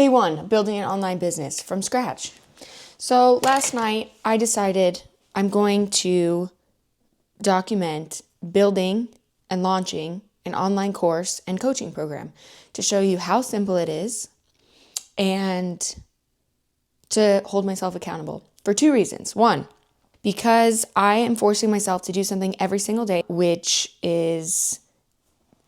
Day one, building an online business from scratch. So last night I decided I'm going to document building and launching an online course and coaching program to show you how simple it is and to hold myself accountable for two reasons. One, because I am forcing myself to do something every single day, which is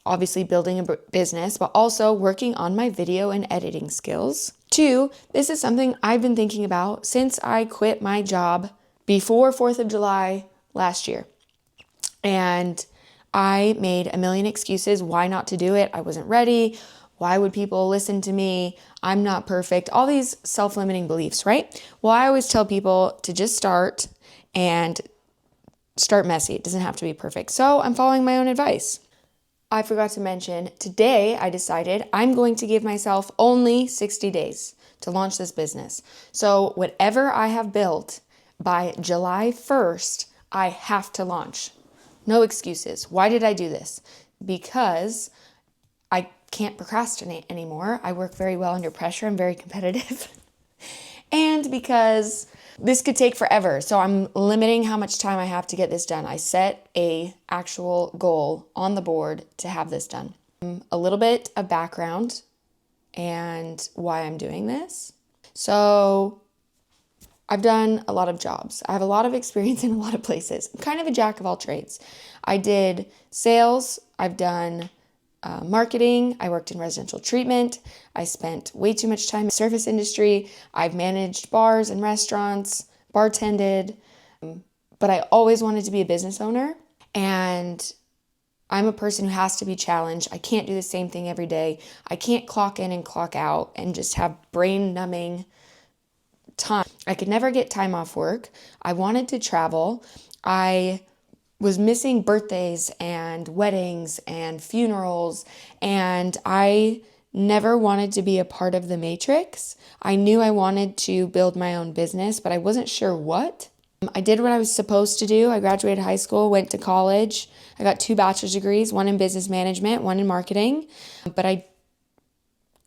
obviously building a business, but also working on my video and editing skills. Two, this is something I've been thinking about since I quit my job before 4th of July last year. And I made a million excuses why not to do it. I wasn't ready. Why would people listen to me? I'm not perfect. All these self-limiting beliefs, right? Well, I always tell people to just start and start messy. It doesn't have to be perfect. So I'm following my own advice. I forgot to mention, today I decided I'm going to give myself only 60 days to launch this business. So whatever I have built by July 1st, I have to launch. No excuses. Why did I do this? Because I can't procrastinate anymore. I work very well under pressure. I'm very competitive. And because this could take forever. So I'm limiting how much time I have to get this done. I set a actual goal on the board to have this done. A little bit of background and why I'm doing this. So I've done a lot of jobs. I have a lot of experience in a lot of places. I'm kind of a jack of all trades. I did sales. I've done marketing. I worked in residential treatment. I spent way too much time in the service industry. I've managed bars and restaurants, bartended, but I always wanted to be a business owner. And I'm a person who has to be challenged. I can't do the same thing every day. I can't clock in and clock out and just have brain numbing time. I could never get time off work. I wanted to travel. I was missing birthdays and weddings and funerals, and I never wanted to be a part of the matrix. I knew I wanted to build my own business, but I wasn't sure what. I did what I was supposed to do. I graduated high school, went to college. I got 2 bachelor's degrees, one in business management, one in marketing, but I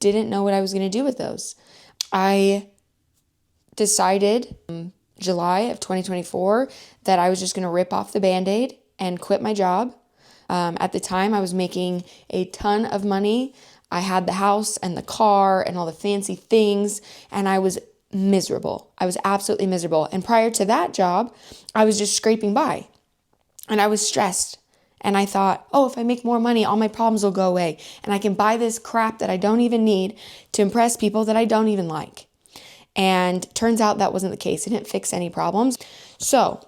didn't know what I was going to do with those. I decided July of 2024 that I was just going to rip off the Band-Aid and quit my job. At the time, I was making a ton of money. I had the house and the car and all the fancy things, and I was miserable. I was absolutely miserable. And prior to that job, I was just scraping by, and I was stressed. And I thought, oh, if I make more money, all my problems will go away, and I can buy this crap that I don't even need to impress people that I don't even like. And turns out that wasn't the case. It didn't fix any problems. So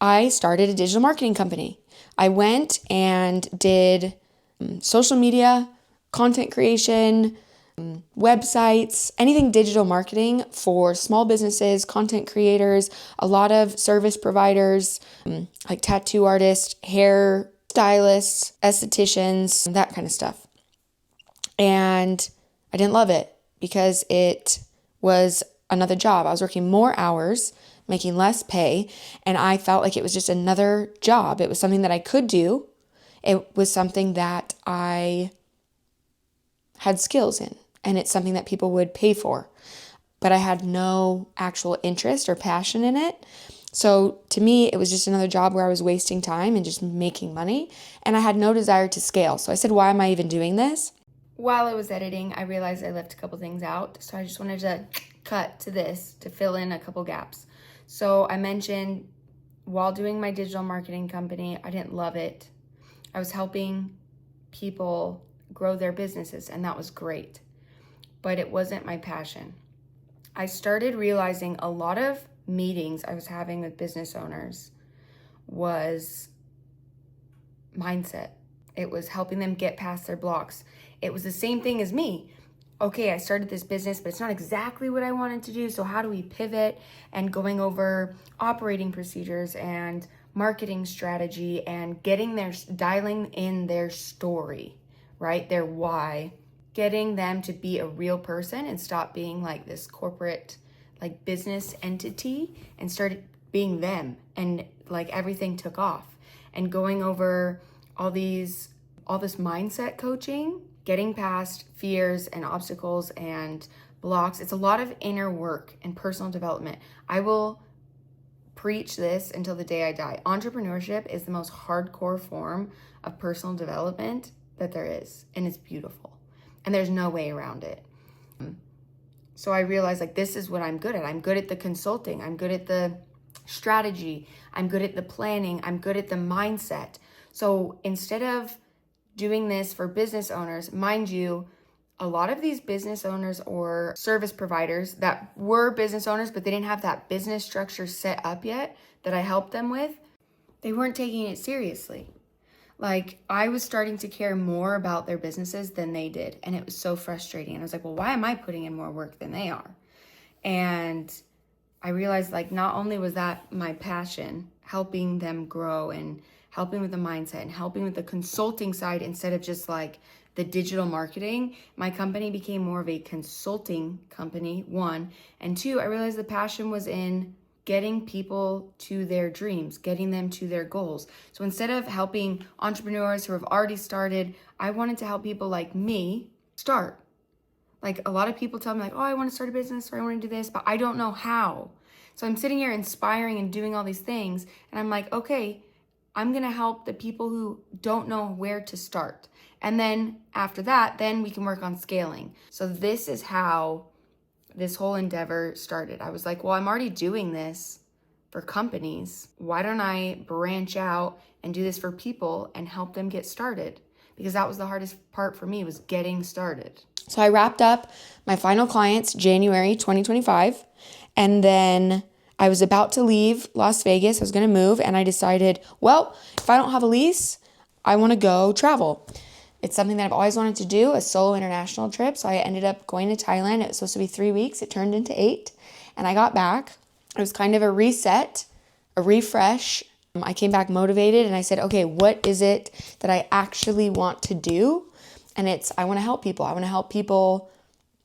I started a digital marketing company. I went and did social media, content creation, websites, anything digital marketing for small businesses, content creators, a lot of service providers, like tattoo artists, hair stylists, estheticians, that kind of stuff. And I didn't love it because it was another job. I was working more hours, making less pay, and I felt like it was just another job. It was something that I could do. It was something that I had skills in, and it's something that people would pay for. But I had no actual interest or passion in it. So to me, it was just another job where I was wasting time and just making money, and I had no desire to scale. So I said, why am I even doing this? While I was editing, I realized I left a couple things out, so I just wanted to cut to this to fill in a couple gaps. So I mentioned while doing my digital marketing company, I didn't love it. I was helping people grow their businesses, and that was great, but it wasn't my passion. I started realizing a lot of meetings I was having with business owners was mindset. It was helping them get past their blocks. It was the same thing as me. Okay, I started this business, but it's not exactly what I wanted to do. So how do we pivot? And going over operating procedures and marketing strategy and dialing in their story, right? Their why, getting them to be a real person and stop being like this corporate, like business entity, and started being them. And like everything took off, and going over all this mindset coaching getting past fears and obstacles and blocks. It's a lot of inner work and personal development. I will preach this until the day I die. Entrepreneurship is the most hardcore form of personal development that there is, and it's beautiful. And there's no way around it. So I realized like this is what I'm good at. I'm good at the consulting. I'm good at the strategy. I'm good at the planning. I'm good at the mindset. So instead of doing this for business owners, mind you, a lot of these business owners or service providers that were business owners, but they didn't have that business structure set up yet that I helped them with, they weren't taking it seriously. Like I was starting to care more about their businesses than they did. And it was so frustrating. And I was like, well, why am I putting in more work than they are? And I realized like not only was that my passion, helping them grow and helping with the mindset and helping with the consulting side instead of just like the digital marketing, my company became more of a consulting company, one. And two, I realized the passion was in getting people to their dreams, getting them to their goals. So instead of helping entrepreneurs who have already started, I wanted to help people like me start. Like a lot of people tell me like, oh, I want to start a business or I want to do this, but I don't know how. So I'm sitting here inspiring and doing all these things. And I'm like, okay, I'm going to help the people who don't know where to start. And then after that, then we can work on scaling. So this is how this whole endeavor started. I was like, well, I'm already doing this for companies. Why don't I branch out and do this for people and help them get started? Because that was the hardest part for me, was getting started. So I wrapped up my final clients January 2025. And then I was about to leave Las Vegas. I was going to move. And I decided, well, if I don't have a lease, I want to go travel. It's something that I've always wanted to do, a solo international trip. So I ended up going to Thailand. It was supposed to be 3 weeks. It turned into 8. And I got back. It was kind of a reset, a refresh. I came back motivated and I said, okay, what is it that I actually want to do? And I want to help people. I want to help people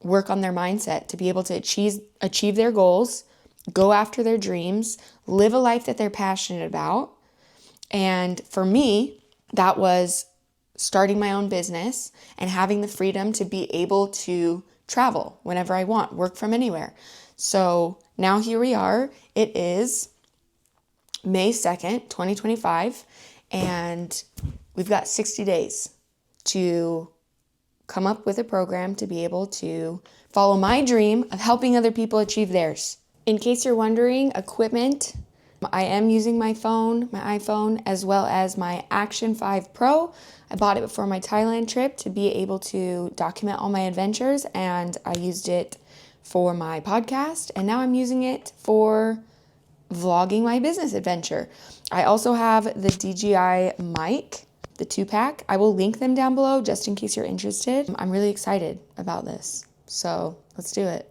work on their mindset to be able to achieve their goals, go after their dreams, live a life that they're passionate about. And for me, that was starting my own business and having the freedom to be able to travel whenever I want, work from anywhere. So now here we are. It is May 2nd, 2025, and we've got 60 days to come up with a program to be able to follow my dream of helping other people achieve theirs. In case you're wondering, equipment, I am using my iPhone, as well as my Action 5 Pro. I bought it before my Thailand trip to be able to document all my adventures, and I used it for my podcast, and now I'm using it for vlogging my business adventure. I also have the DJI mic, the 2-pack. I will link them down below just in case you're interested. I'm really excited about this, so let's do it.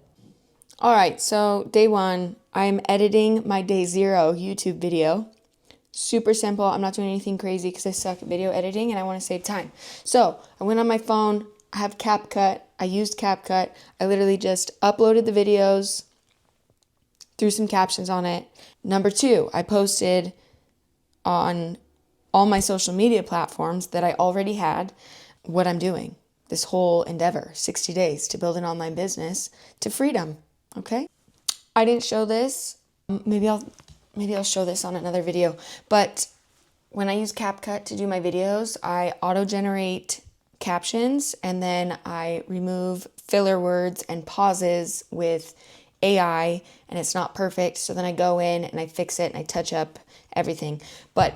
All right, so day 1, I'm editing my day 0 YouTube video. Super simple. I'm not doing anything crazy because I suck at video editing and I want to save time. So I went on my phone. I have CapCut. I used CapCut. I literally just uploaded the videos, threw some captions on it. Number 2, I posted on all my social media platforms that I already had what I'm doing. This whole endeavor, 60 days to build an online business to freedom. Okay? I didn't show this. Maybe I'll show this on another video. But when I use CapCut to do my videos, I auto-generate captions and then I remove filler words and pauses with AI, and it's not perfect. So then I go in and I fix it and I touch up everything. But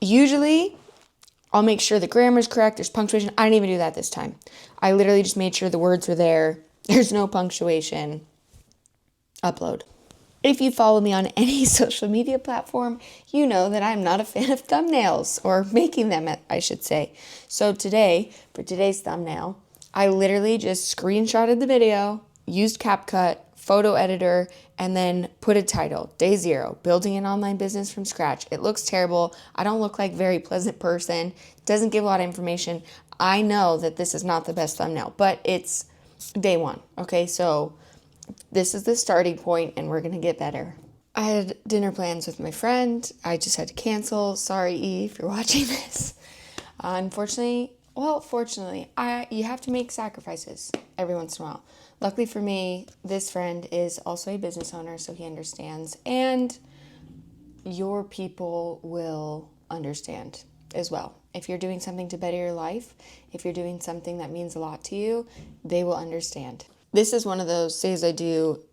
usually I'll make sure the grammar's correct. There's punctuation. I didn't even do that this time. I literally just made sure the words were there. There's no punctuation. Upload. If you follow me on any social media platform, you know that I'm not a fan of thumbnails, or making them, I should say. So today, for today's thumbnail, I literally just screenshotted the video, used CapCut, photo editor, and then put a title, Day 0, Building an Online Business from Scratch. It looks terrible. I don't look like a very pleasant person. It doesn't give a lot of information. I know that this is not the best thumbnail, but it's day 1, okay? So this is the starting point and we're going to get better. I had dinner plans with my friend. I just had to cancel. Sorry, E, if you're watching this. Unfortunately, Well, fortunately, you have to make sacrifices every once in a while. Luckily for me, this friend is also a business owner, so he understands. And your people will understand as well. If you're doing something to better your life, if you're doing something that means a lot to you, they will understand. This is one of those say as I do,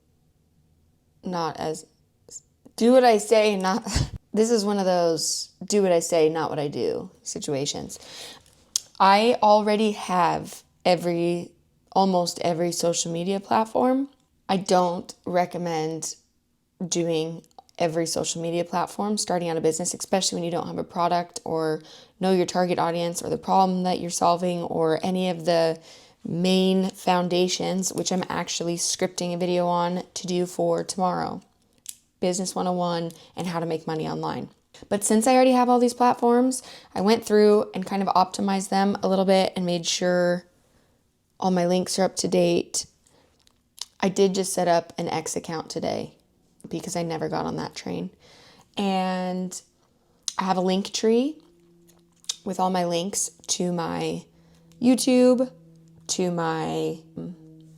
not as do what I say, not this is one of those do what I say, not what I do situations. I already have almost every social media platform. I don't recommend doing every social media platform starting out a business, especially when you don't have a product or know your target audience or the problem that you're solving or any of the main foundations, which I'm actually scripting a video on to do for tomorrow. Business 101 and how to make money online. But since I already have all these platforms, I went through and kind of optimized them a little bit and made sure all my links are up to date. I did just set up an X account today because I never got on that train. And I have a link tree with all my links to my YouTube, to my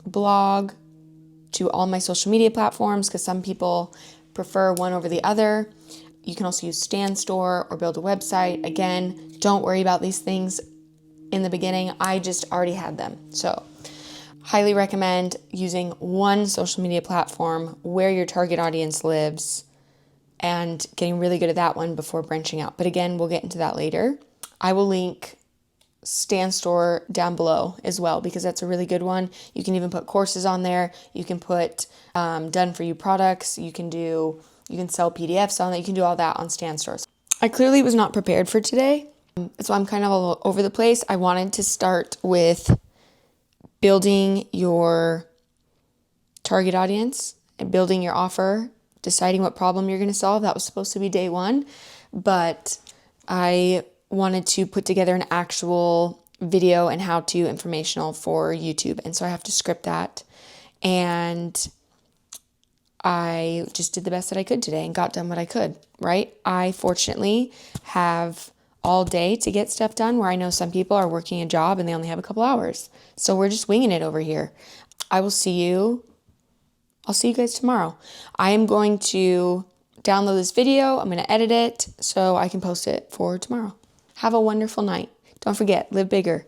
blog, to all my social media platforms because some people prefer one over the other. You can also use StanStore or build a website. Again, don't worry about these things in the beginning. I just already had them. So, highly recommend using one social media platform where your target audience lives and getting really good at that one before branching out. But again, we'll get into that later. I will link StanStore down below as well because that's a really good one. You can even put courses on there. You can put done for you products. You can sell PDFs on that. You can do all that on StanStore. I clearly was not prepared for today, so I'm kind of all over the place. I wanted to start with building your target audience and building your offer, deciding what problem you're going to solve. That was supposed to be day one, but I wanted to put together an actual video and how-to informational for YouTube. And so I have to script that. And I just did the best that I could today and got done what I could, right? I fortunately have all day to get stuff done where I know some people are working a job and they only have a couple hours. So we're just winging it over here. I'll see you guys tomorrow. I am going to download this video. I'm going to edit it so I can post it for tomorrow. Have a wonderful night. Don't forget, live bigger.